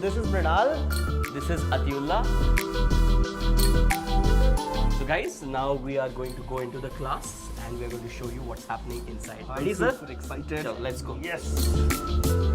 this is Mrinal. This is Atiullah. So guys, now we are going to go into the class and we are going to show you what's happening inside. I'm Ready, sir? super excited. So, let's go. Yes.